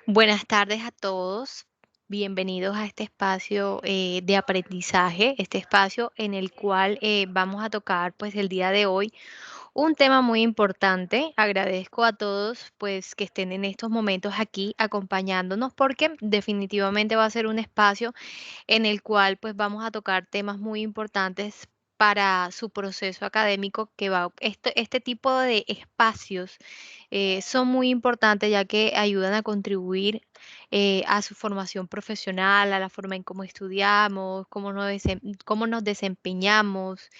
Buenas tardes a todos. Bienvenidos a este espacio de aprendizaje, este espacio en el cual vamos a tocar pues el día de hoy un tema muy importante. Agradezco a todos pues que estén en estos momentos aquí acompañándonos porque definitivamente va a ser un espacio en el cual pues vamos a tocar temas muy importantes para su proceso académico que va este tipo de espacios son muy importantes ya que ayudan a contribuir a su formación profesional, a la forma en cómo estudiamos, cómo nos desempeñamos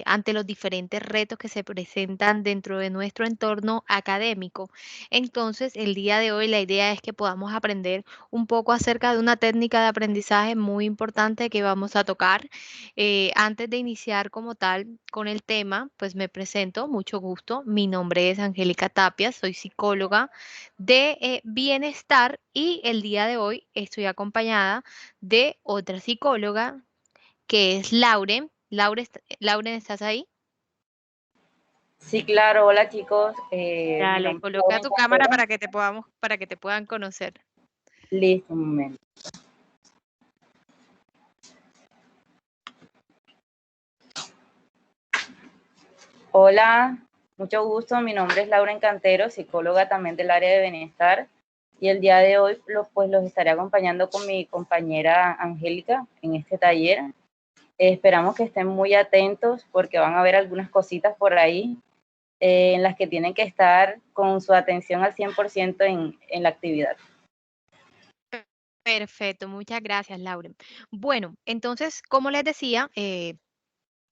ante los diferentes retos que se presentan dentro de nuestro entorno académico. Entonces, el día de hoy la idea es que podamos aprender un poco acerca de una técnica de aprendizaje muy importante que vamos a tocar. Antes de iniciar como tal con el tema, pues me presento, mucho gusto. Mi nombre es Angélica Tapia, soy psicóloga de bienestar y el día de hoy estoy acompañada de otra psicóloga que es Lauren. Lauren, ¿estás ahí? Sí, claro. Hola chicos, mi Dale, nombre es coloca Lauren tu cámara Cantero. para que te puedan conocer. Listo, un momento. Hola, mucho gusto. Mi nombre es Lauren Cantero, psicóloga también del área de bienestar. Y el día de hoy los estaré acompañando con mi compañera Angélica en este taller. Esperamos que estén muy atentos porque van a ver algunas cositas por ahí en las que tienen que estar con su atención al 100% en la actividad. Perfecto, muchas gracias, Lauren. Bueno, entonces, como les decía,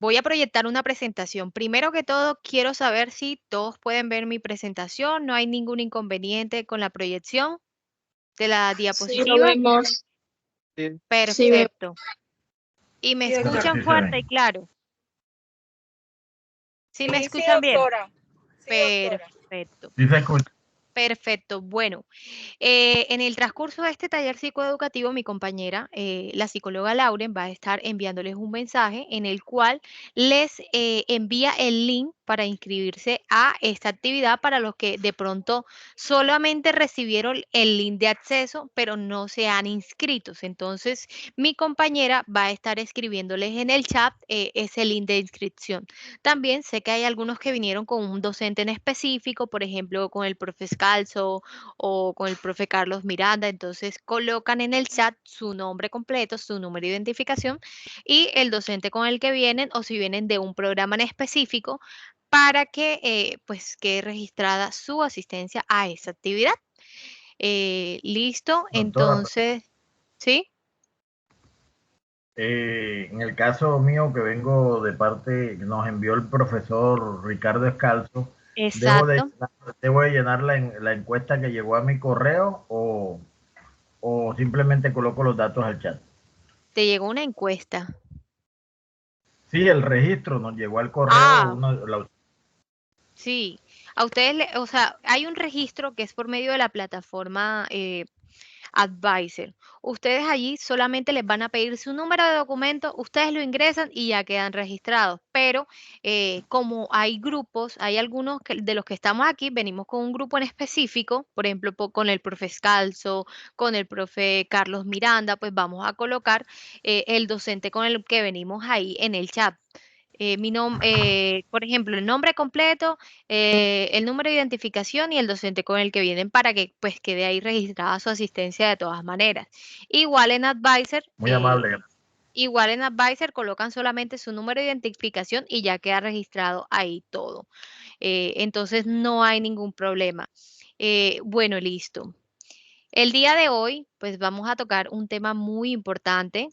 voy a proyectar una presentación. Primero que todo, quiero saber si todos pueden ver mi presentación, no hay ningún inconveniente con la proyección de la Sí, lo diapositiva. vemos. Sí, Sí, vemos. Perfecto. ¿Y me Sí, doctora. escuchan sí se fuerte y ven. claro? ¿Sí me Sí, sí, escuchan bien? doctora. Sí, doctora. Perfecto. Sí se escucha. Perfecto. Bueno, en el transcurso de este taller psicoeducativo, mi compañera, la psicóloga Lauren, va a estar enviándoles un mensaje en el cual les envía el link para inscribirse a esta actividad para los que de pronto solamente recibieron el link de acceso, pero no se han inscrito. Entonces, mi compañera va a estar escribiéndoles en el chat ese link de inscripción. También sé que hay algunos que vinieron con un docente en específico, por ejemplo, con el profe Scalzo o con el profe Carlos Miranda, entonces colocan en el chat su nombre completo, su número de identificación y el docente con el que vienen o si vienen de un programa en específico para que pues quede registrada su asistencia a esa actividad. Listo, Doctora, entonces, ¿sí? en el caso mío que vengo de parte que nos envió el profesor Ricardo Escalzo, ¿debo de, Exacto. debo de llenar la encuesta que llegó a mi correo o simplemente coloco los datos al chat? Te llegó una encuesta. Sí, el registro nos llegó al correo. Ah, sí, a ustedes, o sea, hay un registro que es por medio de la plataforma Advisor. Ustedes allí solamente les van a pedir su número de documento, ustedes lo ingresan y ya quedan registrados. Pero como hay grupos, hay algunos de los que estamos aquí, venimos con un grupo en específico, por ejemplo, con el profe Scalzo, con el profe Carlos Miranda, pues vamos a colocar el docente con el que venimos ahí en el chat. Por ejemplo, el nombre completo, el número de identificación y el docente con el que vienen para que pues quede ahí registrada su asistencia de todas maneras. Igual en Advisor, Muy amable. igual en Advisor colocan solamente su número de identificación y ya queda registrado ahí todo. Entonces no hay ningún problema. Bueno, listo. El día de hoy, pues vamos a tocar un tema muy importante.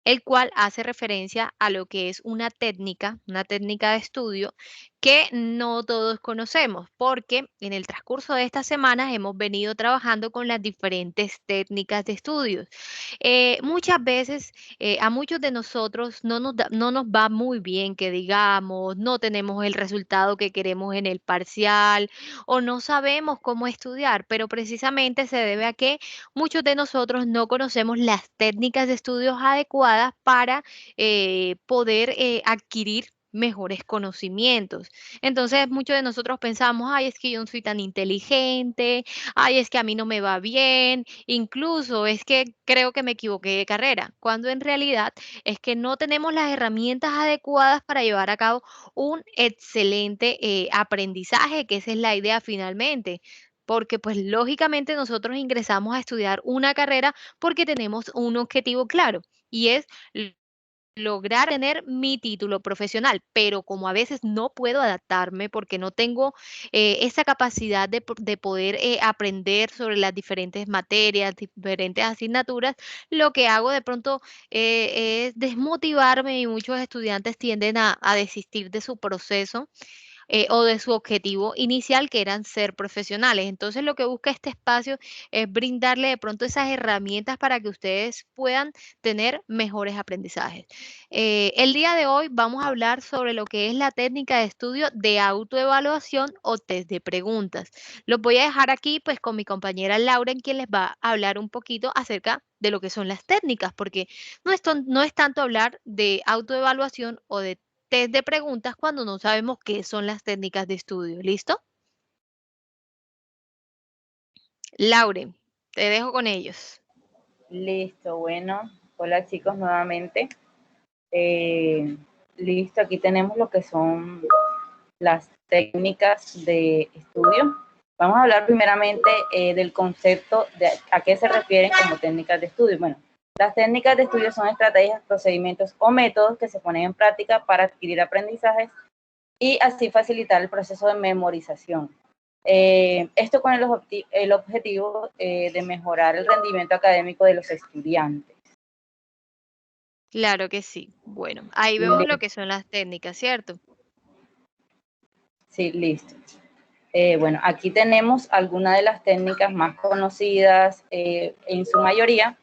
El cual hace referencia a lo que es una técnica de estudio que no todos conocemos, porque en el transcurso de estas semanas hemos venido trabajando con las diferentes técnicas de estudios. Muchas veces a muchos de nosotros no nos va muy bien, que digamos, no tenemos el resultado que queremos en el parcial o no sabemos cómo estudiar, pero precisamente se debe a que muchos de nosotros no conocemos las técnicas de estudios adecuadas para poder adquirir mejores conocimientos. Entonces, muchos de nosotros pensamos, ay, es que yo no soy tan inteligente, ay, es que a mí no me va bien, incluso es que creo que me equivoqué de carrera, cuando en realidad es que no tenemos las herramientas adecuadas para llevar a cabo un excelente aprendizaje, que esa es la idea finalmente. Porque pues lógicamente nosotros ingresamos a estudiar una carrera porque tenemos un objetivo claro y es lograr tener mi título profesional, pero como a veces no puedo adaptarme porque no tengo esa capacidad de poder aprender sobre las diferentes materias, diferentes asignaturas, lo que hago de pronto es desmotivarme y muchos estudiantes tienden a desistir de su proceso o de su objetivo inicial, que eran ser profesionales. Entonces, lo que busca este espacio es brindarle de pronto esas herramientas para que ustedes puedan tener mejores aprendizajes. El día de hoy vamos a hablar sobre lo que es la técnica de estudio de autoevaluación o test de preguntas. Los voy a dejar aquí pues con mi compañera Lauren, quien les va a hablar un poquito acerca de lo que son las técnicas, porque no es tanto hablar de autoevaluación o de test de preguntas cuando no sabemos qué son las técnicas de estudio. ¿Listo? Lauren, te dejo con ellos. Listo, bueno. Hola chicos nuevamente. Eh, Listo, aquí tenemos lo que son las técnicas de estudio. Vamos a hablar primeramente del concepto de a qué se refieren como técnicas de estudio. Bueno, las técnicas de estudio son estrategias, procedimientos o métodos que se ponen en práctica para adquirir aprendizajes y así facilitar el proceso de memorización. Esto con el objetivo de mejorar el rendimiento académico de los estudiantes. Claro que sí. Bueno, ahí vemos lo que son las técnicas, ¿cierto? Sí, listo. Bueno, aquí tenemos algunas de las técnicas más conocidas en su mayoría.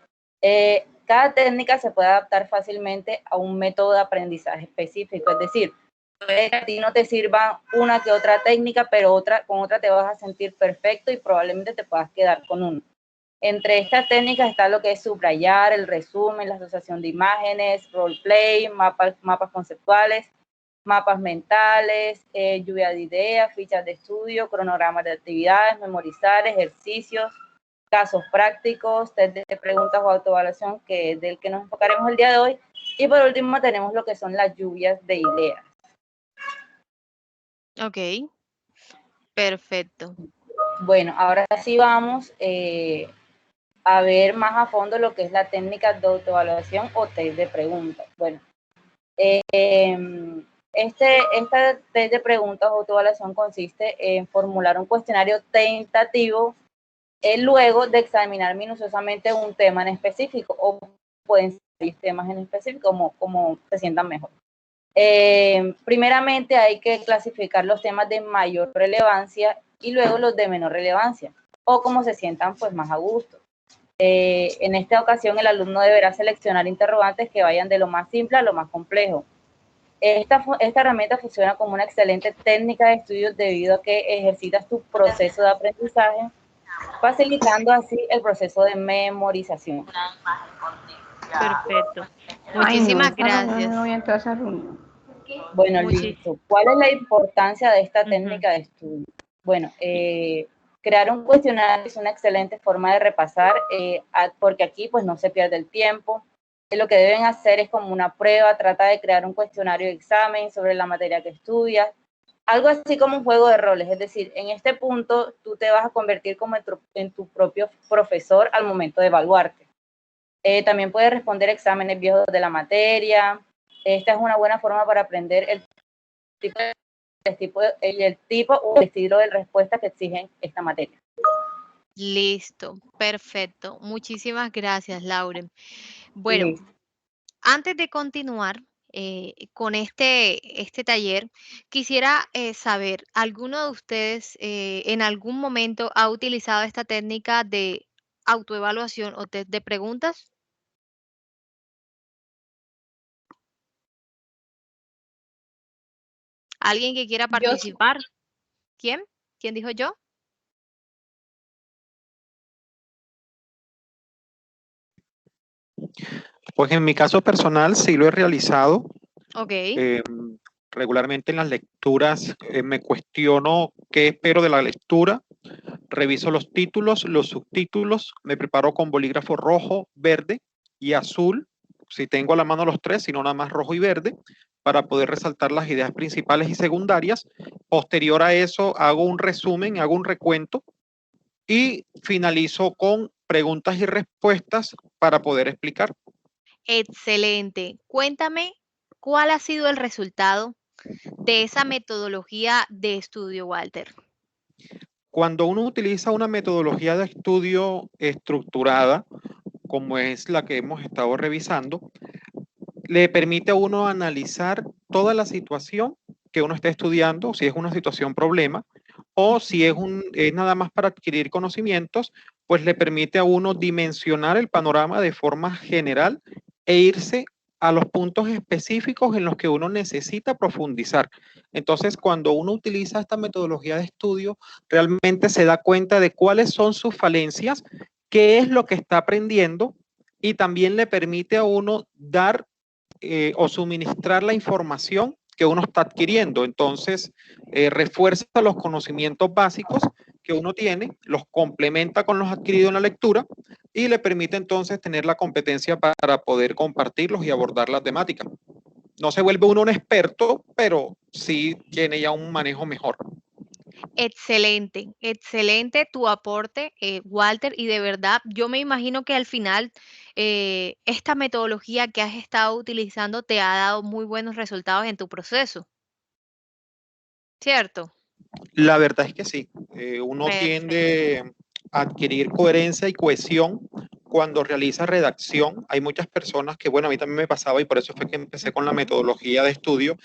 Cada técnica se puede adaptar fácilmente a un método de aprendizaje específico, es decir, puede que a ti no te sirva una que otra técnica, pero con otra te vas a sentir perfecto y probablemente te puedas quedar con una. Entre estas técnicas está lo que es subrayar, el resumen, la asociación de imágenes, roleplay, mapas conceptuales, mapas mentales, lluvia de ideas, fichas de estudio, cronogramas de actividades, memorizar, ejercicios, casos prácticos, test de preguntas o autoevaluación, que es del que nos enfocaremos el día de hoy. Y por último tenemos lo que son las lluvias de ideas. Ok, perfecto. Bueno, ahora sí vamos a ver más a fondo lo que es la técnica de autoevaluación o test de preguntas. Bueno, esta test de preguntas o autoevaluación consiste en formular un cuestionario tentativo luego de examinar minuciosamente un tema en específico, o pueden ser temas en específico como se sientan mejor. Primeramente hay que clasificar los temas de mayor relevancia y luego los de menor relevancia, o como se sientan pues más a gusto. En esta ocasión el alumno deberá seleccionar interrogantes que vayan de lo más simple a lo más complejo. Esta herramienta funciona como una excelente técnica de estudio debido a que ejercitas tu proceso de aprendizaje, facilitando así el proceso de memorización. Perfecto. Ay, no, Muchísimas esa reunión no gracias. voy a entrar a esa reunión. Bueno, Muchi- listo. ¿Cuál es la importancia de esta Ujú. técnica de estudio? Bueno, crear un cuestionario es una excelente forma de repasar, porque aquí pues no se pierde el tiempo. Lo que deben hacer es como una prueba, trata de crear un cuestionario de examen sobre la materia que estudias, algo así como un juego de roles, es decir, en este punto tú te vas a convertir como en tu propio profesor al momento de evaluarte. También puedes responder exámenes viejos de la materia. Esta es una buena forma para aprender el tipo o el estilo de respuesta que exigen esta materia. Listo, perfecto. Muchísimas gracias, Lauren. Bueno, Listo. antes de continuar con este taller, quisiera saber, ¿alguno de ustedes en algún momento ha utilizado esta técnica de autoevaluación o test de preguntas? ¿Alguien que quiera Yo, participar? ¿Quién? ¿Quién dijo yo? Pues en mi caso personal sí lo he realizado. Ok, Eh, Regularmente en las lecturas me cuestiono qué espero de la lectura, reviso los títulos, los subtítulos, me preparo con bolígrafo rojo, verde y azul, si tengo a la mano los tres, si no nada más rojo y verde, para poder resaltar las ideas principales y secundarias. Posterior a eso hago un resumen, hago un recuento y finalizo con preguntas y respuestas para poder explicar. Excelente. Cuéntame, ¿cuál ha sido el resultado de esa metodología de estudio, Walter? Cuando uno utiliza una metodología de estudio estructurada, como es la que hemos estado revisando, le permite a uno analizar toda la situación que uno está estudiando, si es una situación problema, o si es nada más para adquirir conocimientos, pues le permite a uno dimensionar el panorama de forma general e irse a los puntos específicos en los que uno necesita profundizar. Entonces, cuando uno utiliza esta metodología de estudio, realmente se da cuenta de cuáles son sus falencias, qué es lo que está aprendiendo y también le permite a uno dar o suministrar la información que uno está adquiriendo. Entonces, refuerza los conocimientos básicos que uno tiene, los complementa con los adquiridos en la lectura y le permite entonces tener la competencia para poder compartirlos y abordar la temática. No se vuelve uno un experto, pero sí tiene ya un manejo mejor. Excelente, excelente tu aporte, Walter, y de verdad yo me imagino que al final esta metodología que has estado utilizando te ha dado muy buenos resultados en tu proceso, ¿cierto? La verdad es que sí, uno Perfecto. tiende a adquirir coherencia y cohesión cuando realiza redacción. Hay muchas personas que, bueno, a mí también me pasaba y por eso fue que empecé con la Ujú. metodología de estudio.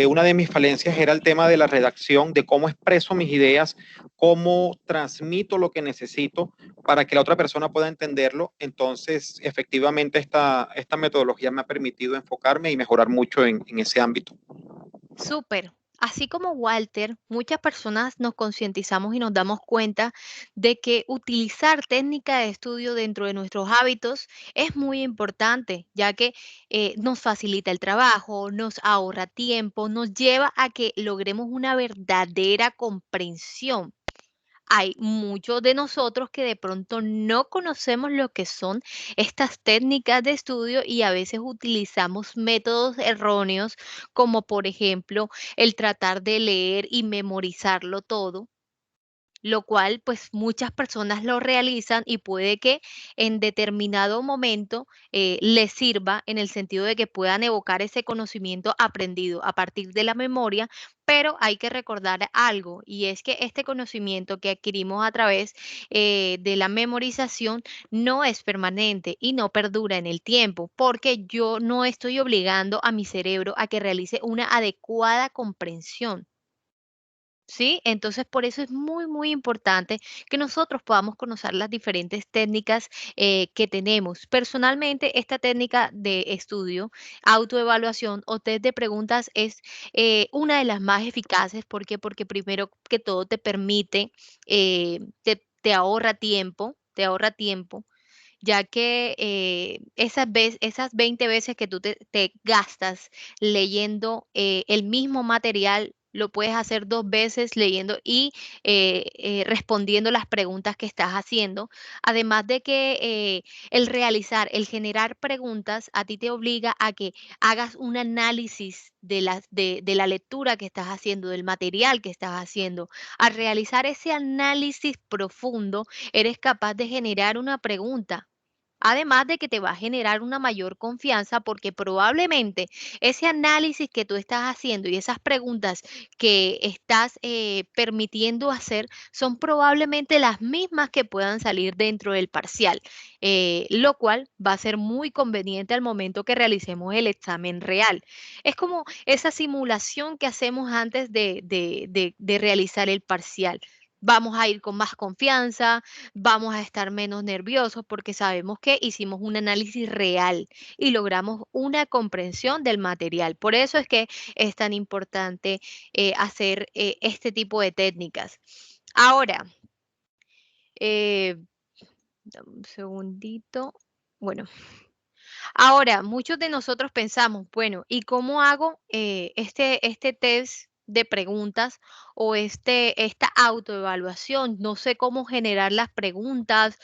Una de mis falencias era el tema de la redacción, de cómo expreso mis ideas, cómo transmito lo que necesito para que la otra persona pueda entenderlo. Entonces, efectivamente, esta metodología me ha permitido enfocarme y mejorar mucho en ese ámbito. Súper. Así como Walter, muchas personas nos concientizamos y nos damos cuenta de que utilizar técnica de estudio dentro de nuestros hábitos es muy importante, ya que nos facilita el trabajo, nos ahorra tiempo, nos lleva a que logremos una verdadera comprensión. Hay muchos de nosotros que de pronto no conocemos lo que son estas técnicas de estudio y a veces utilizamos métodos erróneos, como por ejemplo el tratar de leer y memorizarlo todo, lo cual pues muchas personas lo realizan y puede que en determinado momento les sirva en el sentido de que puedan evocar ese conocimiento aprendido a partir de la memoria, pero hay que recordar algo y es que este conocimiento que adquirimos a través de la memorización no es permanente y no perdura en el tiempo, porque yo no estoy obligando a mi cerebro a que realice una adecuada comprensión. ¿Sí? Entonces, por eso es muy, muy importante que nosotros podamos conocer las diferentes técnicas que tenemos. Personalmente, esta técnica de estudio, autoevaluación o test de preguntas es una de las más eficaces. ¿Por qué? Porque primero que todo te permite, te ahorra tiempo, ya que esas 20 veces que tú te gastas leyendo el mismo material, lo puedes hacer 2 veces leyendo y respondiendo las preguntas que estás haciendo. Además de que el generar preguntas a ti te obliga a que hagas un análisis de la lectura que estás haciendo, del material que estás haciendo. Al realizar ese análisis profundo, eres capaz de generar una pregunta. Además de que te va a generar una mayor confianza porque probablemente ese análisis que tú estás haciendo y esas preguntas que estás permitiendo hacer son probablemente las mismas que puedan salir dentro del parcial, lo cual va a ser muy conveniente al momento que realicemos el examen real. Es como esa simulación que hacemos antes de realizar el parcial. Vamos a ir con más confianza, vamos a estar menos nerviosos porque sabemos que hicimos un análisis real y logramos una comprensión del material. Por eso es que es tan importante hacer este tipo de técnicas. Ahora, eh, dame un segundito. Bueno, Ahora, muchos de nosotros pensamos, bueno, ¿y cómo hago este test de preguntas o esta autoevaluación? No sé cómo generar las preguntas,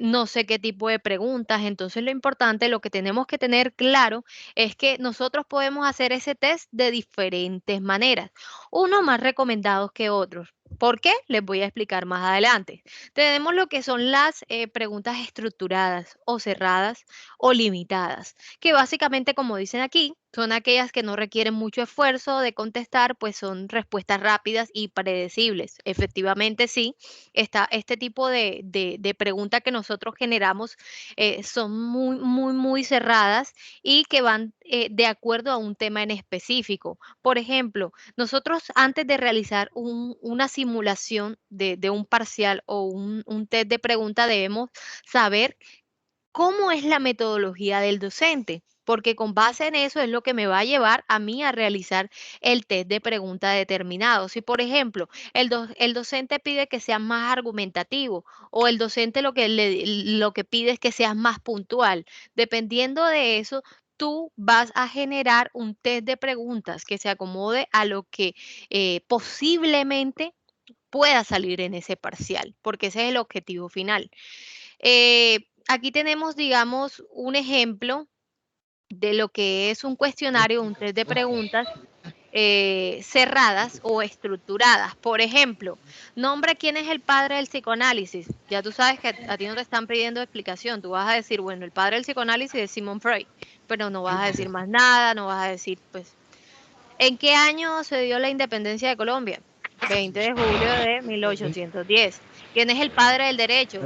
no sé qué tipo de preguntas. Entonces, lo importante, lo que tenemos que tener claro es que nosotros podemos hacer ese test de diferentes maneras, unos más recomendados que otros. ¿Por qué? Les voy a explicar más adelante. Tenemos lo que son las preguntas estructuradas o cerradas o limitadas, que básicamente, como dicen aquí, son aquellas que no requieren mucho esfuerzo de contestar, pues son respuestas rápidas y predecibles. Efectivamente, sí, este tipo de preguntas que nosotros generamos son muy cerradas y que van de acuerdo a un tema en específico. Por ejemplo, nosotros antes de realizar una simulación de un parcial o un test de pregunta debemos saber cómo es la metodología del docente, porque con base en eso es lo que me va a llevar a mí a realizar el test de pregunta determinado. Si, por ejemplo, el docente pide que seas más argumentativo o el docente lo que pide es que seas más puntual, dependiendo de eso, tú vas a generar un test de preguntas que se acomode a lo que posiblemente pueda salir en ese parcial, porque ese es el objetivo final. Aquí tenemos, digamos, un ejemplo de lo que es un cuestionario, un test de preguntas cerradas o estructuradas. Por ejemplo, nombra quién es el padre del psicoanálisis. Ya tú sabes que a ti no te están pidiendo explicación. Tú vas a decir, bueno, el padre del psicoanálisis es Sigmund Freud, pero no vas a decir más nada, no vas a decir, pues, ¿en qué año se dio la independencia de Colombia? 20 de julio de 1810. ¿Quién es el padre del derecho?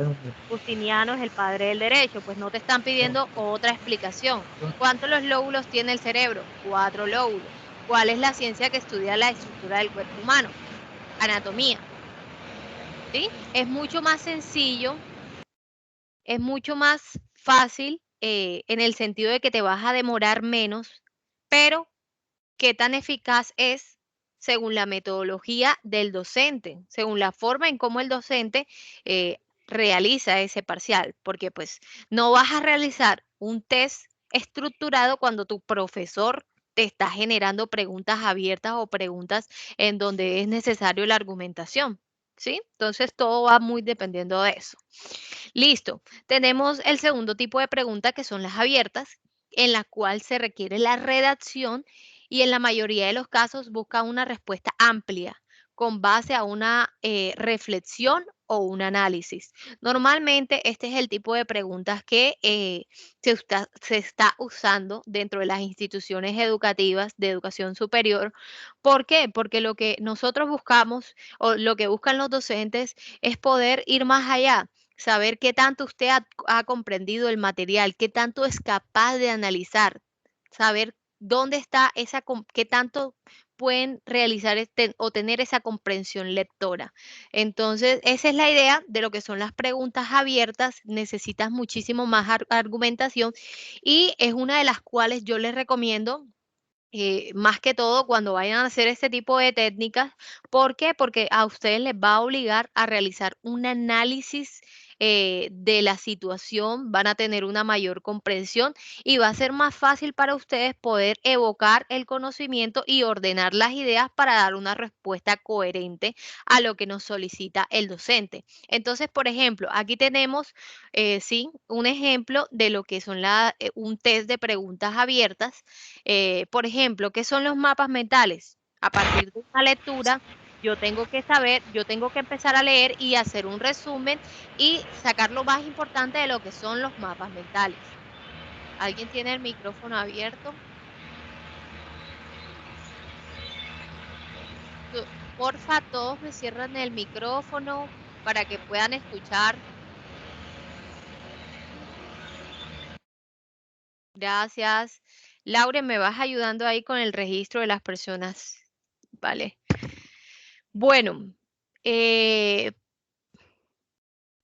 Justiniano es el padre del derecho. Pues no te están pidiendo otra explicación. ¿Cuántos los lóbulos tiene el cerebro? 4 lóbulos. ¿Cuál es la ciencia que estudia la estructura del cuerpo humano? Anatomía. ¿Sí? Es mucho más sencillo, es mucho más fácil en el sentido de que te vas a demorar menos, pero qué tan eficaz es según la metodología del docente, según la forma en cómo el docente realiza ese parcial, porque pues no vas a realizar un test estructurado cuando tu profesor te está generando preguntas abiertas o preguntas en donde es necesario la argumentación, ¿sí? Entonces todo va muy dependiendo de eso. Listo. Tenemos el segundo tipo de pregunta que son las abiertas, en la cual se requiere la redacción y en la mayoría de los casos busca una respuesta amplia con base a una reflexión o un análisis. Normalmente este es el tipo de preguntas que se está usando dentro de las instituciones educativas de educación superior. ¿Por qué? Porque lo que nosotros buscamos o lo que buscan los docentes es poder ir más allá, saber qué tanto usted ha comprendido el material, qué tanto es capaz de analizar, saber dónde está qué tanto pueden realizar o tener esa comprensión lectora. Entonces, esa es la idea de lo que son las preguntas abiertas. Necesitas muchísimo más argumentación y es una de las cuales yo les recomiendo más que todo cuando vayan a hacer este tipo de técnicas. ¿Por qué? Porque a ustedes les va a obligar a realizar un análisis de la situación, van a tener una mayor comprensión y va a ser más fácil para ustedes poder evocar el conocimiento y ordenar las ideas para dar una respuesta coherente a lo que nos solicita el docente. Entonces, por ejemplo, aquí tenemos, sí, un ejemplo de lo que son un test de preguntas abiertas. Por ejemplo, ¿qué son los mapas mentales? A partir de una lectura, yo tengo que saber, yo tengo que empezar a leer y hacer un resumen y sacar lo más importante de lo que son los mapas mentales. ¿Alguien tiene el micrófono abierto? Porfa, todos me cierran el micrófono para que puedan escuchar. Gracias. Laura, me vas ayudando ahí con el registro de las personas. Vale. Bueno,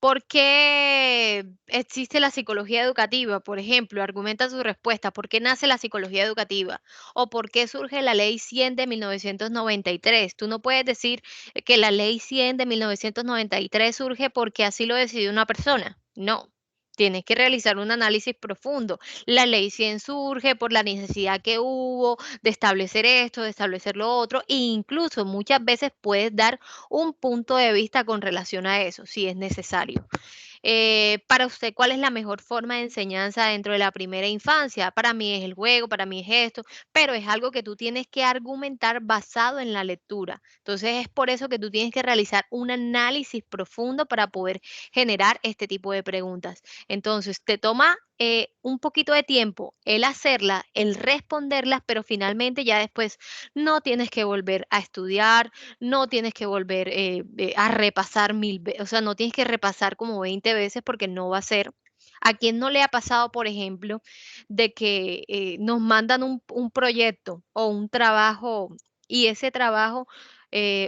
¿por qué existe la psicología educativa? Por ejemplo, argumenta su respuesta. ¿Por qué nace la psicología educativa? ¿O por qué surge la ley 100 de 1993? Tú no puedes decir que la ley 100 de 1993 surge porque así lo decidió una persona. No. Tienes que realizar un análisis profundo. La ley 100 surge por la necesidad que hubo de establecer esto, de establecer lo otro, e incluso muchas veces puedes dar un punto de vista con relación a eso, si es necesario. Para usted, ¿cuál es la mejor forma de enseñanza dentro de la primera infancia? Para mí es el juego, para mí es esto, pero es algo que tú tienes que argumentar basado en la lectura. Entonces es por eso que tú tienes que realizar un análisis profundo para poder generar este tipo de preguntas. Entonces te toma un poquito de tiempo el hacerla, el responderlas, pero finalmente ya después no tienes que volver a estudiar, no tienes que volver a repasar 1000 veces, o sea, no tienes que repasar como 20 veces porque no va a ser. ¿A quién no le ha pasado, por ejemplo, de que nos mandan un proyecto o un trabajo y ese trabajo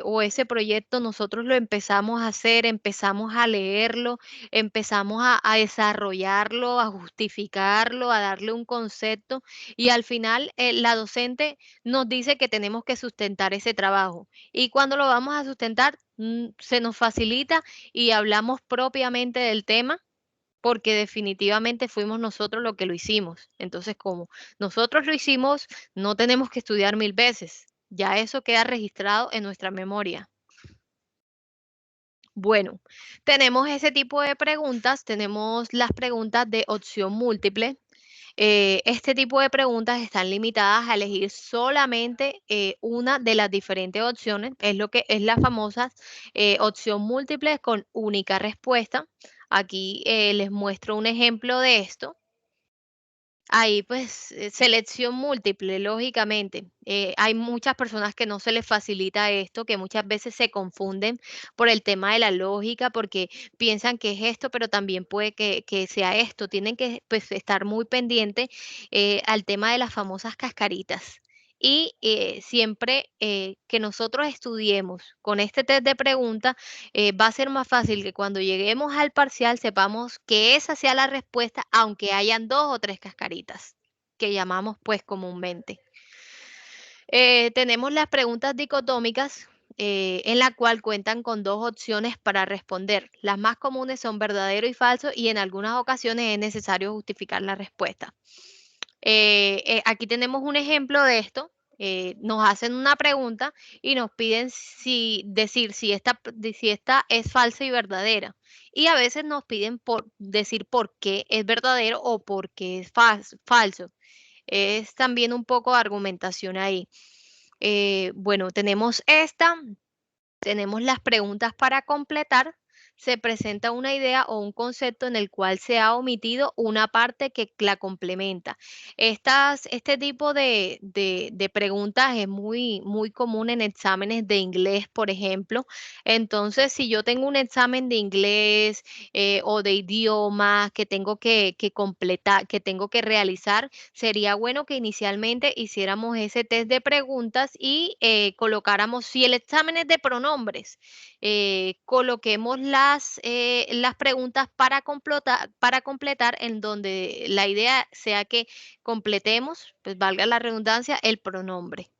o ese proyecto nosotros lo empezamos a hacer, empezamos a leerlo, empezamos a desarrollarlo, a justificarlo, a darle un concepto y al final la docente nos dice que tenemos que sustentar ese trabajo. Y cuando lo vamos a sustentar, se nos facilita y hablamos propiamente del tema porque definitivamente fuimos nosotros los que lo hicimos. Entonces, como nosotros lo hicimos, no tenemos que estudiar 1000 veces. Ya eso queda registrado en nuestra memoria. Bueno, tenemos ese tipo de preguntas, tenemos las preguntas de opción múltiple. Este tipo de preguntas están limitadas a elegir solamente una de las diferentes opciones, es lo que es la famosa opción múltiple con única respuesta. Aquí les muestro un ejemplo de esto. Ahí pues selección múltiple, lógicamente. Hay muchas personas que no se les facilita esto, que muchas veces se confunden por el tema de la lógica, porque piensan que es esto, pero también puede que sea esto. Tienen que pues, estar muy pendientes al tema de las famosas cascaritas. Y siempre que nosotros estudiemos con este test de preguntas, va a ser más fácil que cuando lleguemos al parcial sepamos que esa sea la respuesta, aunque hayan 2 o 3 cascaritas, que llamamos pues comúnmente. Tenemos las preguntas dicotómicas, en la cual cuentan con 2 opciones para responder. Las más comunes son verdadero y falso y en algunas ocasiones es necesario justificar la respuesta. Aquí tenemos un ejemplo de esto. Nos hacen una pregunta y nos piden decir si esta es falsa y verdadera. Y a veces nos piden decir por qué es verdadero o por qué es falso. Es también un poco de argumentación ahí. Bueno, tenemos tenemos las preguntas para completar. Se presenta una idea o un concepto en el cual se ha omitido una parte que la complementa. Este tipo de preguntas es muy común en exámenes de inglés, por ejemplo. Entonces, si yo tengo un examen de inglés o de idiomas que tengo que completar, que tengo que realizar, sería bueno que inicialmente hiciéramos ese test de preguntas y colocáramos, si el examen es de pronombres, coloquemos las preguntas para completar en donde la idea sea que completemos, pues valga la redundancia, el pronombre.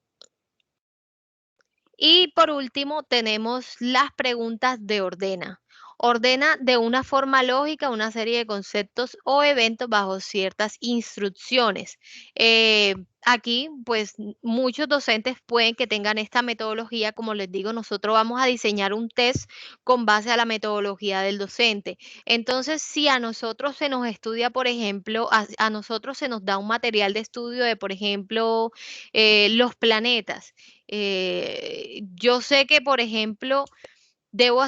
Y por último, tenemos las preguntas de ordena. Ordena de una forma lógica una serie de conceptos o eventos bajo ciertas instrucciones. Aquí, pues, muchos docentes pueden que tengan esta metodología. Como les digo, nosotros vamos a diseñar un test con base a la metodología del docente. Entonces, si a nosotros se nos estudia, por ejemplo, a nosotros se nos da un material de estudio de, por ejemplo, los planetas. Yo sé que, por ejemplo, debo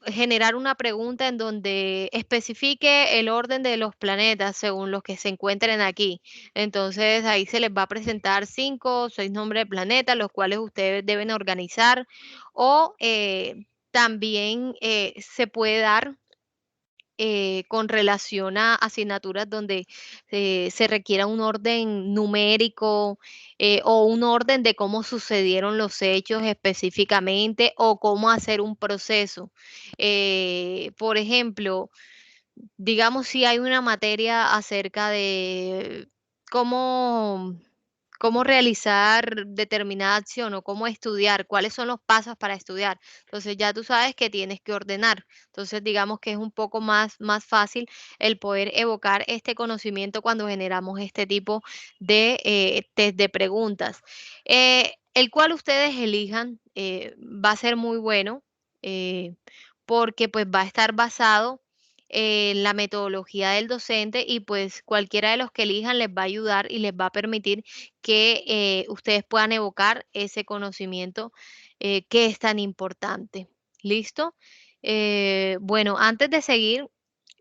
generar una pregunta en donde especifique el orden de los planetas según los que se encuentren aquí. Entonces ahí se les va a presentar 5 o 6 nombres de planetas, los cuales ustedes deben organizar. O también se puede dar con relación a asignaturas donde se requiera un orden numérico o un orden de cómo sucedieron los hechos específicamente o cómo hacer un proceso. Por ejemplo, digamos si hay una materia acerca de cómo cómo realizar determinada acción o cómo estudiar, cuáles son los pasos para estudiar. Entonces ya tú sabes que tienes que ordenar. Entonces digamos que es un poco más fácil el poder evocar este conocimiento cuando generamos este tipo de test de preguntas. El cual ustedes elijan va a ser muy bueno porque pues va a estar basado en la metodología del docente y pues cualquiera de los que elijan les va a ayudar y les va a permitir que ustedes puedan evocar ese conocimiento que es tan importante. ¿Listo? Bueno, antes de seguir,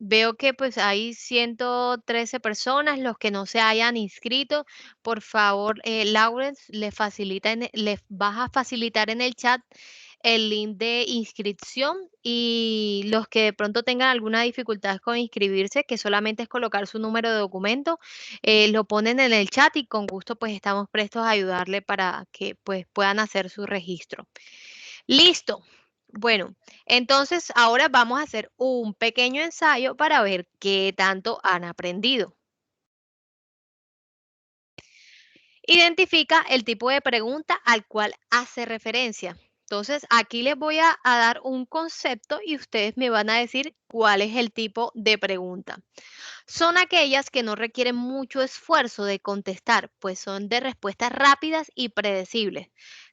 veo que pues hay 113 personas, los que no se hayan inscrito, por favor, Lawrence, les vas a facilitar en el chat el link de inscripción y los que de pronto tengan alguna dificultad con inscribirse, que solamente es colocar su número de documento, lo ponen en el chat y con gusto pues estamos prestos a ayudarle para que pues puedan hacer su registro. Listo. Bueno, entonces ahora vamos a hacer un pequeño ensayo para ver qué tanto han aprendido. Identifica el tipo de pregunta al cual hace referencia. Entonces, aquí les voy a dar un concepto y ustedes me van a decir cuál es el tipo de pregunta. Son aquellas que no requieren mucho esfuerzo de contestar, pues son de respuestas rápidas y predecibles.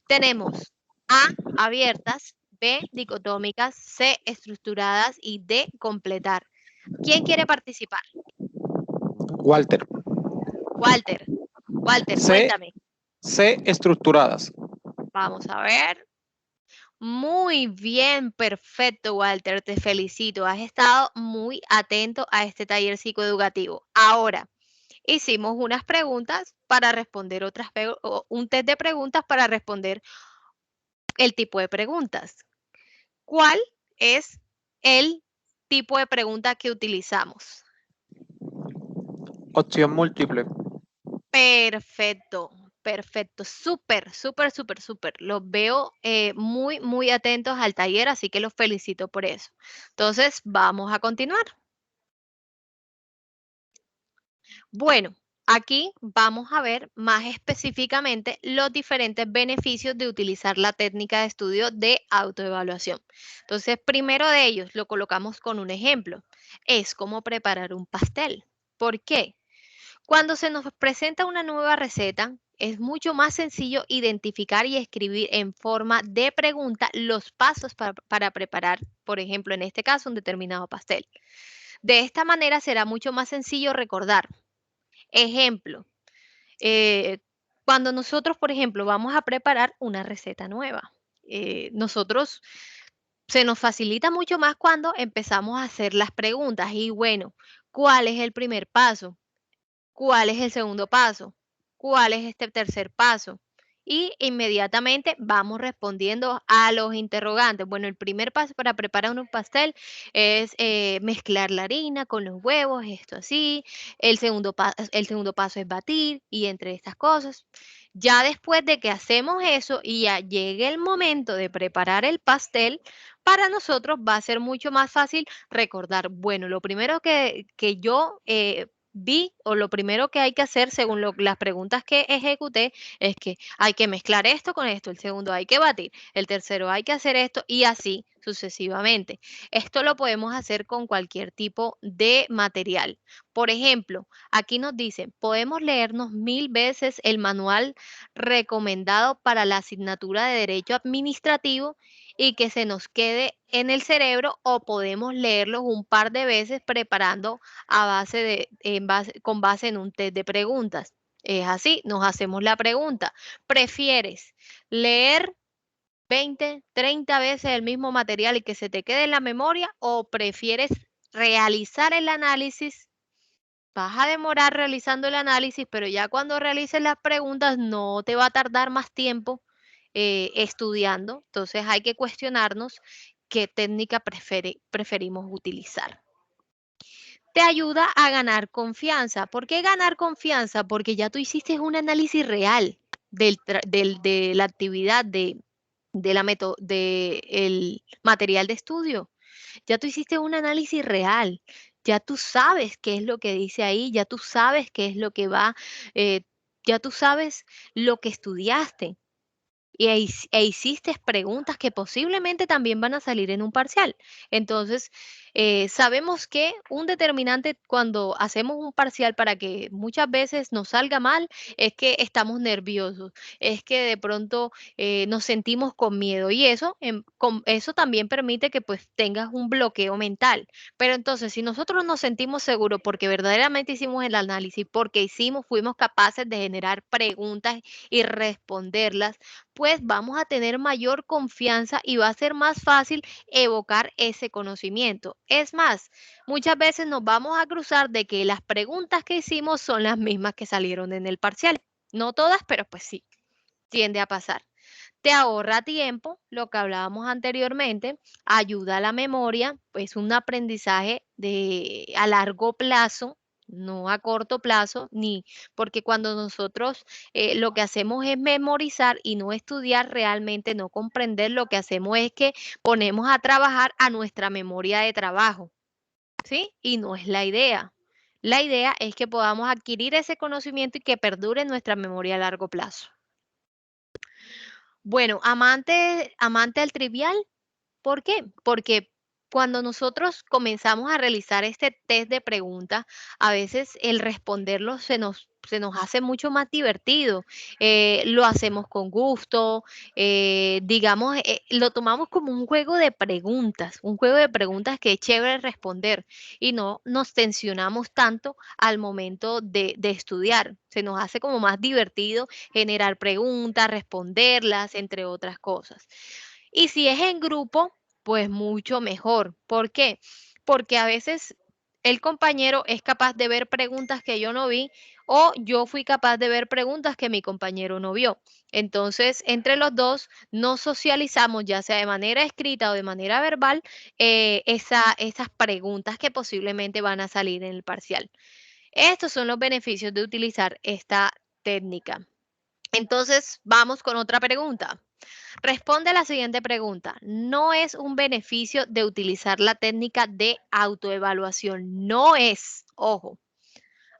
Tenemos A, abiertas, B, dicotómicas, C, estructuradas y D, completar. ¿Quién quiere participar? Walter. Walter, C, cuéntame. C estructuradas. Vamos a ver. Muy bien, perfecto, Walter, te felicito. Has estado muy atento a este taller psicoeducativo. Ahora, hicimos unas preguntas para responder un test de preguntas para responder el tipo de preguntas. ¿Cuál es el tipo de pregunta que utilizamos? Opción múltiple. Perfecto, perfecto, súper, súper, súper, súper. Los veo muy atentos al taller, así que los felicito por eso. Entonces, vamos a continuar. Bueno, aquí vamos a ver más específicamente los diferentes beneficios de utilizar la técnica de estudio de autoevaluación. Entonces, primero de ellos lo colocamos con un ejemplo. Es como preparar un pastel. ¿Por qué? Cuando se nos presenta una nueva receta, es mucho más sencillo identificar y escribir en forma de pregunta los pasos para preparar, por ejemplo, en este caso, un determinado pastel. De esta manera será mucho más sencillo recordar. Ejemplo, eh, cuando nosotros, por ejemplo, vamos a preparar una receta nueva, nosotros se nos facilita mucho más cuando empezamos a hacer las preguntas y bueno, ¿cuál es el primer paso? ¿Cuál es el segundo paso? ¿Cuál es este tercer paso? Y inmediatamente vamos respondiendo a los interrogantes. Bueno, el primer paso para preparar un pastel es mezclar la harina con los huevos, esto así. El segundo paso es batir y entre estas cosas. Ya después de que hacemos eso y ya llegue el momento de preparar el pastel, para nosotros va a ser mucho más fácil recordar, bueno, lo primero que yo vi o lo primero que hay que hacer según las preguntas que ejecuté es que hay que mezclar esto con esto, el segundo hay que batir, el tercero hay que hacer esto y así sucesivamente. Esto lo podemos hacer con cualquier tipo de material. Por ejemplo, aquí nos dicen, podemos leernos 1000 veces el manual recomendado para la asignatura de Derecho Administrativo y que se nos quede en el cerebro o podemos leerlos un par de veces preparando con base en un test de preguntas. Es así, nos hacemos la pregunta. ¿Prefieres leer 20, 30 veces el mismo material y que se te quede en la memoria o prefieres realizar el análisis? Vas a demorar realizando el análisis, pero ya cuando realices las preguntas no te va a tardar más tiempo estudiando. Entonces hay que cuestionarnos qué técnica preferimos utilizar. Te ayuda a ganar confianza. ¿Por qué ganar confianza? Porque ya tú hiciste un análisis real de la actividad, del material de estudio. Ya tú hiciste un análisis real. Ya tú sabes qué es lo que dice ahí, ya tú sabes qué es lo que va ya tú sabes lo que estudiaste e hiciste preguntas que posiblemente también van a salir en un parcial. Entonces, sabemos que un determinante cuando hacemos un parcial para que muchas veces nos salga mal es que estamos nerviosos, es que de pronto nos sentimos con miedo y eso, eso también permite que pues tengas un bloqueo mental. Pero entonces, si nosotros nos sentimos seguros porque verdaderamente hicimos el análisis, porque fuimos capaces de generar preguntas y responderlas, pues vamos a tener mayor confianza y va a ser más fácil evocar ese conocimiento. Es más, muchas veces nos vamos a cruzar de que las preguntas que hicimos son las mismas que salieron en el parcial. No todas, pero pues sí, tiende a pasar. Te ahorra tiempo, lo que hablábamos anteriormente, ayuda a la memoria, pues un aprendizaje a largo plazo, no a corto plazo, ni porque cuando nosotros lo que hacemos es memorizar y no estudiar realmente, no comprender, lo que hacemos es que ponemos a trabajar a nuestra memoria de trabajo, ¿sí? Y no es la idea. La idea es que podamos adquirir ese conocimiento y que perdure en nuestra memoria a largo plazo. Bueno, amante al trivial, ¿por qué? Porque cuando nosotros comenzamos a realizar este test de preguntas, a veces el responderlo se nos hace mucho más divertido. Lo hacemos con gusto, digamos, lo tomamos como un juego de preguntas que es chévere responder y no nos tensionamos tanto al momento de estudiar. Se nos hace como más divertido generar preguntas, responderlas, entre otras cosas. Y si es en grupo, pues mucho mejor. ¿Por qué? Porque a veces el compañero es capaz de ver preguntas que yo no vi o yo fui capaz de ver preguntas que mi compañero no vio. Entonces, entre los dos nos socializamos, ya sea de manera escrita o de manera verbal, esas preguntas que posiblemente van a salir en el parcial. Estos son los beneficios de utilizar esta técnica. Entonces, vamos con otra pregunta. Responde a la siguiente pregunta. No es un beneficio de utilizar la técnica de autoevaluación. No es, ojo.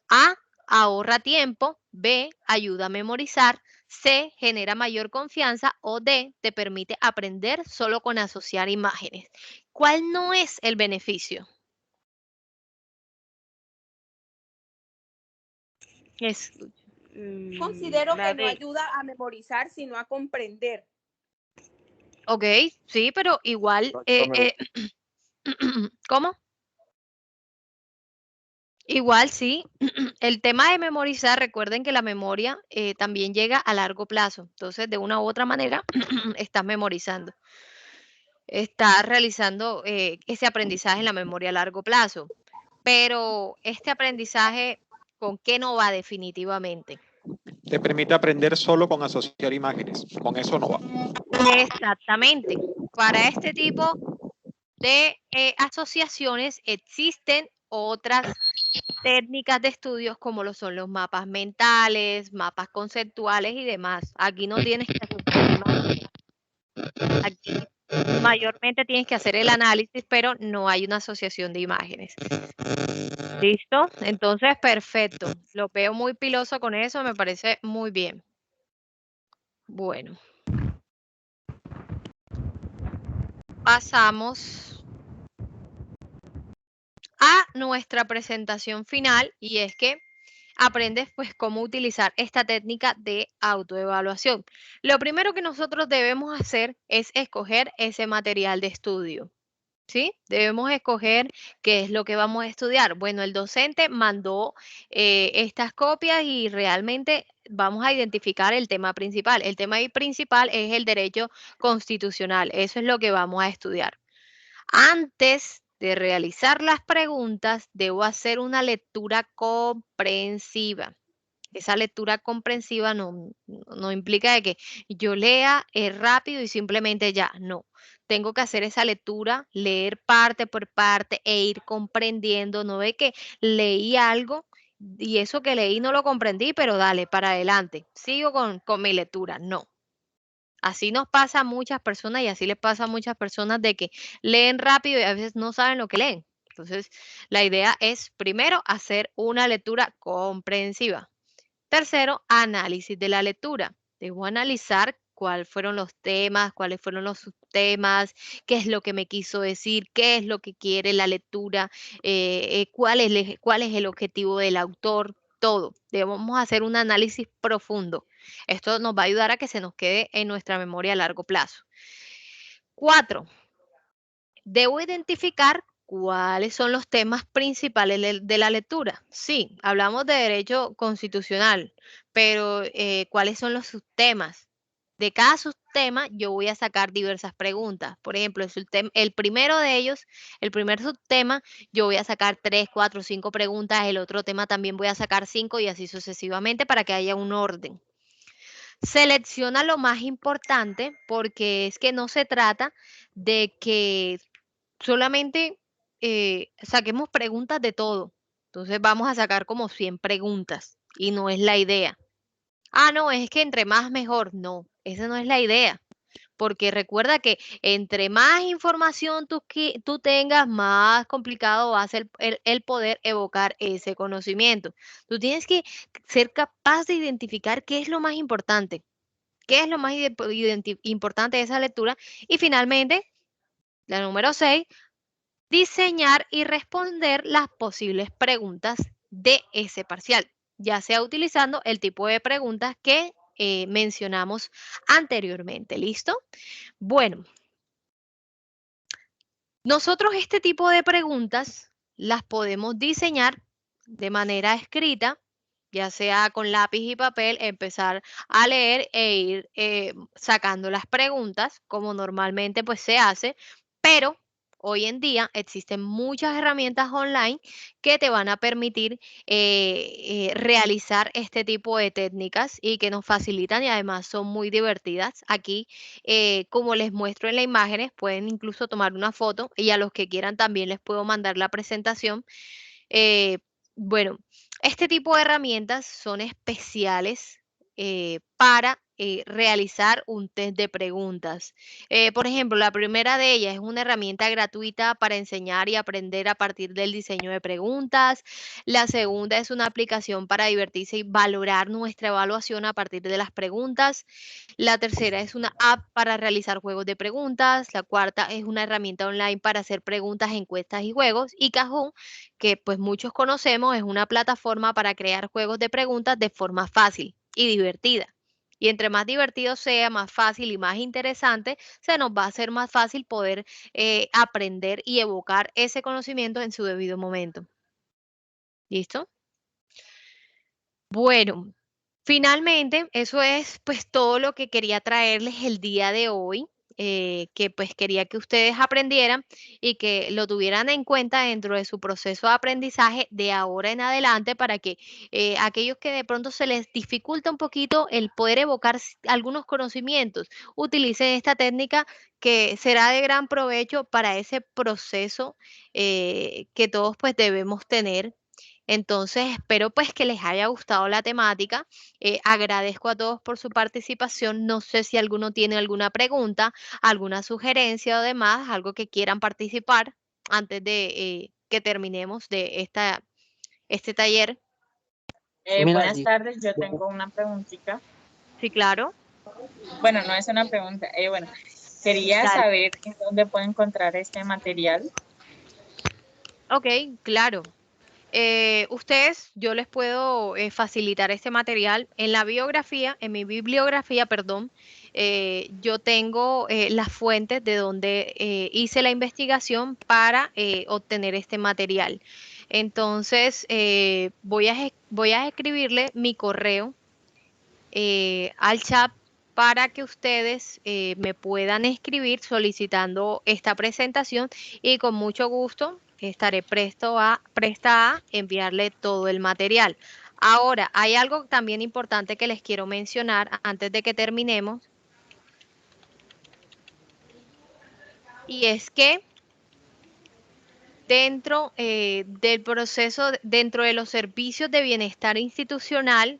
A, ahorra tiempo. B, ayuda a memorizar. C, genera mayor confianza. O D, te permite aprender solo con asociar imágenes. ¿Cuál no es el beneficio? Es, Considero la que no D. ayuda a memorizar, sino a comprender. Ok, sí, pero igual, ¿cómo? Igual sí, el tema de memorizar, recuerden que la memoria también llega a largo plazo, entonces de una u otra manera estás memorizando, estás realizando ese aprendizaje en la memoria a largo plazo, pero este aprendizaje, ¿con qué no va definitivamente? Te permite aprender solo con asociar imágenes. Con eso no va. Exactamente, para este tipo de asociaciones existen otras técnicas de estudios como lo son los mapas mentales, mapas conceptuales y demás. Aquí no tienes que asociar imágenes. Aquí mayormente tienes que hacer el análisis, pero no hay una asociación de imágenes. ¿Listo? Entonces, perfecto. Lo veo muy piloso con eso, me parece muy bien. Bueno. Pasamos a nuestra presentación final y es que aprendes pues cómo utilizar esta técnica de autoevaluación. Lo primero que nosotros debemos hacer es escoger ese material de estudio. ¿Sí? Debemos escoger qué es lo que vamos a estudiar. Bueno, el docente mandó estas copias y realmente vamos a identificar el tema principal. El tema principal es el derecho constitucional. Eso es lo que vamos a estudiar. Antes de realizar las preguntas, debo hacer una lectura comprensiva. Esa lectura comprensiva no implica de que yo lea rápido y simplemente ya, no. Tengo que hacer esa lectura, leer parte por parte e ir comprendiendo. No ve que leí algo y eso que leí no lo comprendí, pero dale, para adelante. Sigo con mi lectura. No. Así nos pasa a muchas personas y así les pasa a muchas personas de que leen rápido y a veces no saben lo que leen. Entonces, la idea es primero hacer una lectura comprensiva. Tercero, análisis de la lectura. Debo analizar cuáles fueron los temas, cuáles fueron los subtemas, qué es lo que me quiso decir, qué es lo que quiere la lectura, cuál es el objetivo del autor, todo. Debemos hacer un análisis profundo. Esto nos va a ayudar a que se nos quede en nuestra memoria a largo plazo. 4. Debo identificar cuáles son los temas principales de la lectura. Sí, hablamos de derecho constitucional, pero ¿cuáles son los subtemas? De cada subtema yo voy a sacar diversas preguntas. Por ejemplo, el primero de ellos, el primer subtema, yo voy a sacar 3, 4, 5 preguntas. El otro tema también voy a sacar 5 y así sucesivamente para que haya un orden. Selecciona lo más importante porque es que no se trata de que solamente saquemos preguntas de todo. Entonces vamos a sacar como 100 preguntas y no es la idea. Ah, no, es que entre más mejor. No, esa no es la idea. Porque recuerda que entre más información tú tengas, más complicado va a ser el poder evocar ese conocimiento. Tú tienes que ser capaz de identificar qué es lo más importante, qué es lo más importante de esa lectura. Y finalmente, la número 6, diseñar y responder las posibles preguntas de ese parcial, ya sea utilizando el tipo de preguntas que mencionamos anteriormente. ¿Listo? Bueno, nosotros este tipo de preguntas las podemos diseñar de manera escrita, ya sea con lápiz y papel, empezar a leer e ir sacando las preguntas, como normalmente pues se hace, pero hoy en día existen muchas herramientas online que te van a permitir realizar este tipo de técnicas y que nos facilitan y además son muy divertidas. Aquí, como les muestro en las imágenes, pueden incluso tomar una foto y a los que quieran también les puedo mandar la presentación. Eh, bueno, este tipo de herramientas son especiales para realizar un test de preguntas. Por ejemplo, la primera de ellas es una herramienta gratuita para enseñar y aprender a partir del diseño de preguntas. La segunda es una aplicación para divertirse y valorar nuestra evaluación a partir de las preguntas. La tercera es una app para realizar juegos de preguntas. La cuarta es una herramienta online para hacer preguntas, encuestas y juegos. Y Kahoot, que pues muchos conocemos, es una plataforma para crear juegos de preguntas de forma fácil y divertida. Y entre más divertido sea, más fácil y más interesante, se nos va a hacer más fácil poder aprender y evocar ese conocimiento en su debido momento. ¿Listo? Bueno, finalmente, eso es pues todo lo que quería traerles el día de hoy, que pues quería que ustedes aprendieran y que lo tuvieran en cuenta dentro de su proceso de aprendizaje de ahora en adelante para que aquellos que de pronto se les dificulta un poquito el poder evocar algunos conocimientos, utilicen esta técnica que será de gran provecho para ese proceso que todos pues debemos tener. Entonces, espero pues que les haya gustado la temática. Agradezco a todos por su participación. No sé si alguno tiene alguna pregunta, alguna sugerencia o demás, algo que quieran participar antes de que terminemos de este taller. Mira, Buenas tardes, yo tengo una preguntita. Sí, claro. Bueno, no es una pregunta. Bueno, quería Dale. saber en dónde puedo encontrar este material. Ok, claro. Ustedes, yo les puedo facilitar este material en la biografía, en mi bibliografía, perdón. Yo tengo las fuentes de donde hice la investigación para obtener este material. Entonces, voy a escribirle mi correo al chat para que ustedes me puedan escribir solicitando esta presentación y con mucho gusto estaré presta a enviarle todo el material. Ahora, hay algo también importante que les quiero mencionar antes de que terminemos y es que dentro del proceso, dentro de los servicios de bienestar institucional,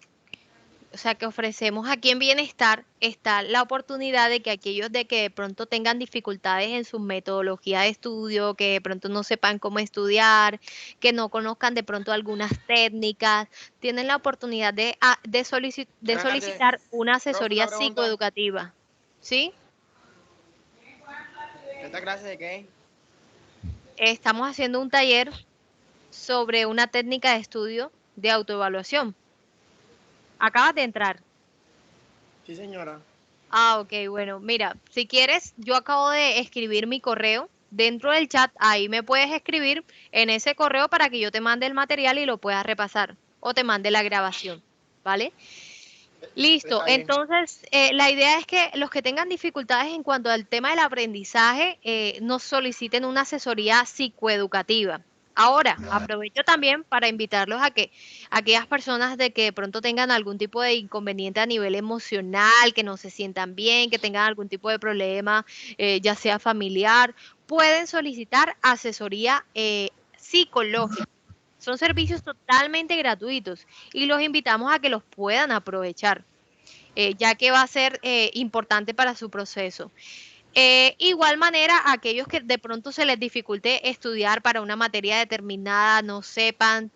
o sea, que ofrecemos aquí en Bienestar, está la oportunidad de que aquellos de que de pronto tengan dificultades en su metodología de estudio, que de pronto no sepan cómo estudiar, que no conozcan de pronto algunas técnicas, tienen la oportunidad de solicitar una asesoría psicoeducativa. ¿Sí? ¿Esta clase de qué? Estamos haciendo un taller sobre una técnica de estudio de autoevaluación. Acabas de entrar. Sí, señora. Ah, ok, bueno, mira, si quieres, yo acabo de escribir mi correo dentro del chat, ahí me puedes escribir en ese correo para que yo te mande el material y lo puedas repasar o te mande la grabación, ¿vale? Listo, Está bien. entonces la idea es que los que tengan dificultades en cuanto al tema del aprendizaje nos soliciten una asesoría psicoeducativa. Ahora, aprovecho también para invitarlos a que aquellas personas de que de pronto tengan algún tipo de inconveniente a nivel emocional, que no se sientan bien, que tengan algún tipo de problema, ya sea familiar, pueden solicitar asesoría psicológica. Son servicios totalmente gratuitos y los invitamos a que los puedan aprovechar, ya que va a ser importante para su proceso. Igual manera, aquellos que de pronto se les dificulte estudiar para una materia determinada, no sepan,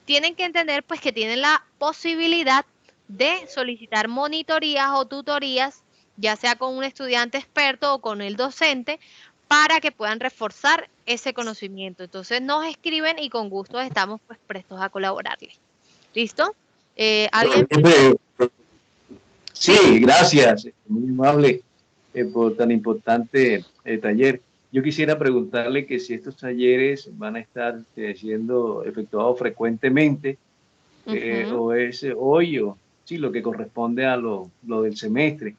tienen que entender pues que tienen la posibilidad de solicitar monitorías o tutorías, ya sea con un estudiante experto o con el docente, para que puedan reforzar ese conocimiento. Entonces nos escriben y con gusto estamos pues prestos a colaborarles. ¿Listo? ¿Alguien? Sí, gracias, muy amable por tan importante taller. Yo quisiera preguntarle que si estos talleres van a estar siendo efectuados frecuentemente o es hoy o sí, lo que corresponde a lo del semestre,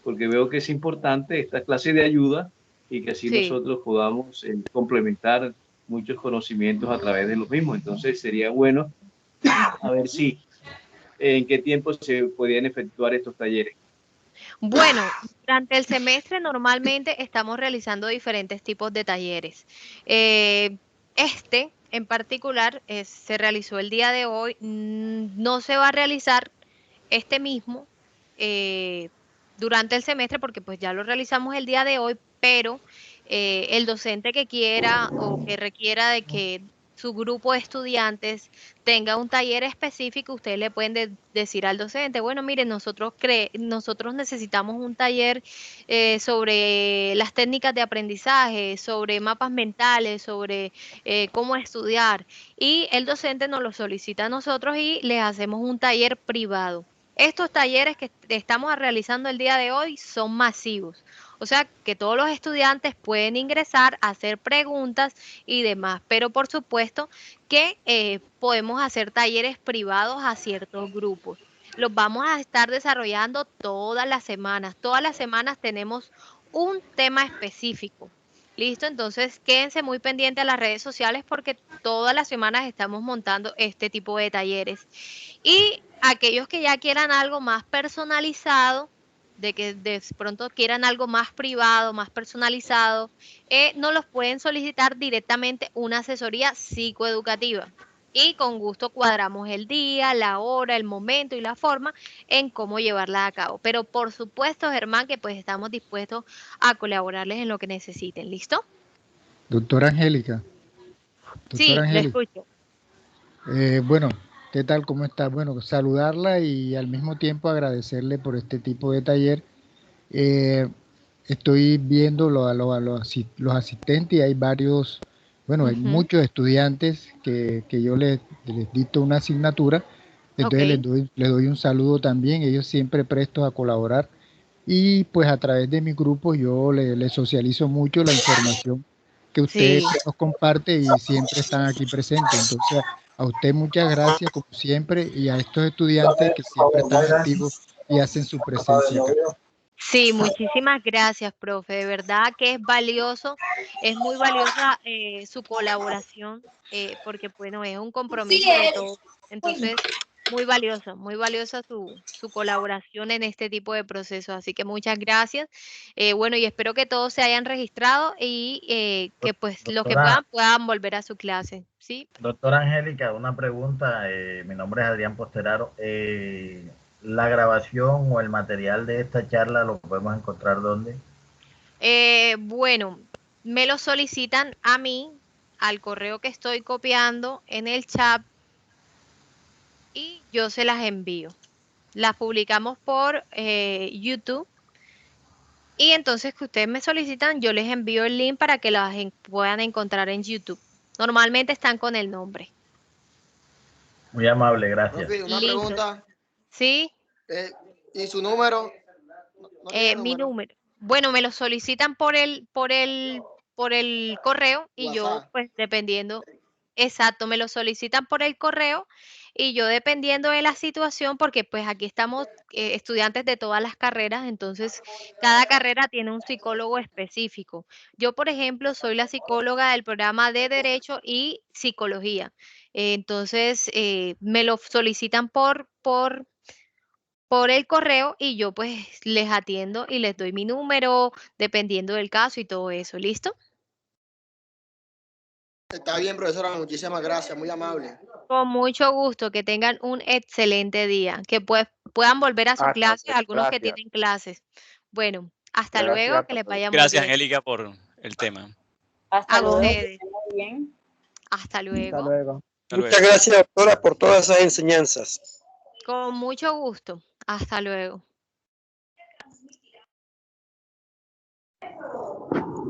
porque veo que es importante esta clase de ayuda y que así Sí. nosotros podamos complementar muchos conocimientos a través de los mismos. Entonces sería bueno a ver si en qué tiempo se podían efectuar estos talleres. Bueno, durante el semestre normalmente estamos realizando diferentes tipos de talleres. Este en particular se realizó el día de hoy, no se va a realizar este mismo durante el semestre porque pues ya lo realizamos el día de hoy, pero el docente que quiera o que requiera de que su grupo de estudiantes tenga un taller específico, ustedes le pueden decir al docente, bueno, miren, nosotros necesitamos un taller sobre las técnicas de aprendizaje, sobre mapas mentales, sobre cómo estudiar. Y el docente nos lo solicita a nosotros y les hacemos un taller privado. Estos talleres que estamos realizando el día de hoy son masivos. O sea, que todos los estudiantes pueden ingresar, hacer preguntas y demás. Pero por supuesto que podemos hacer talleres privados a ciertos grupos. Los vamos a estar desarrollando todas las semanas. Todas las semanas tenemos un tema específico. Listo, entonces quédense muy pendientes a las redes sociales porque todas las semanas estamos montando este tipo de talleres. Y aquellos que ya quieran algo más personalizado, de que de pronto quieran algo más privado, más personalizado, nos los pueden solicitar directamente una asesoría psicoeducativa. Y con gusto cuadramos el día, la hora, el momento y la forma en cómo llevarla a cabo. Pero por supuesto, Germán, que pues estamos dispuestos a colaborarles en lo que necesiten. ¿Listo? Doctora Angélica. Sí, le escucho. Bueno, ¿qué tal? ¿Cómo está? Bueno, saludarla y al mismo tiempo agradecerle por este tipo de taller. Estoy viendo los asistentes y hay varios, bueno, hay muchos estudiantes que yo les dicto una asignatura, entonces les doy un saludo también, ellos siempre prestos a colaborar y pues a través de mi grupo yo les socializo mucho la información que usted nos comparte y siempre están aquí presentes. Entonces, a usted muchas gracias como siempre y a estos estudiantes que siempre están activos y hacen su presencia acá. Sí, muchísimas gracias, profe. De verdad que es muy valiosa su colaboración, porque bueno, es un compromiso de todos. Entonces, muy valiosa su colaboración en este tipo de procesos. Así que muchas gracias. Bueno, y espero que todos se hayan registrado y que pues los que puedan volver a su clase. ¿Sí? Doctora Angélica, una pregunta. Mi nombre es Adrián Posteraro. la grabación o el material de esta charla lo podemos encontrar ¿dónde? Bueno, me lo solicitan a mí, al correo que estoy copiando en el chat y yo se las envío. Las publicamos por YouTube y entonces que ustedes me solicitan, yo les envío el link para que las puedan encontrar en YouTube. Normalmente están con el nombre. Muy amable, gracias. Profe, una Listo. pregunta. ¿Sí? ¿Y su número? ¿No tiene Mi número. Bueno, me lo solicitan por el correo y yo, WhatsApp. pues dependiendo, exacto, me lo solicitan por el correo y yo dependiendo de la situación, porque pues aquí estamos estudiantes de todas las carreras, entonces cada carrera tiene un psicólogo específico. Yo, por ejemplo, soy la psicóloga del programa de Derecho y Psicología. Entonces, me lo solicitan por el correo y yo pues les atiendo y les doy mi número dependiendo del caso y todo eso. ¿Listo? Está bien, profesora. Muchísimas gracias. Muy amable. Con mucho gusto, que tengan un excelente día, que puedan volver a su clase, algunos que tienen clases. Bueno, hasta luego, que les vaya muy Gracias, bien. Angélica, por el tema. Hasta A luego, que ustedes. estén muy bien. Hasta Hasta luego. luego. Hasta Muchas luego. gracias, doctora, por todas esas enseñanzas. Con mucho gusto. Hasta luego.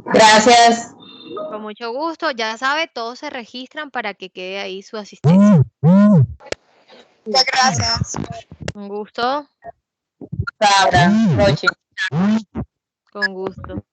Gracias. Con mucho gusto. Ya sabe, todos se registran para que quede ahí su asistencia. Muchas gracias. Un gusto. Sabra, Rochi. Con gusto.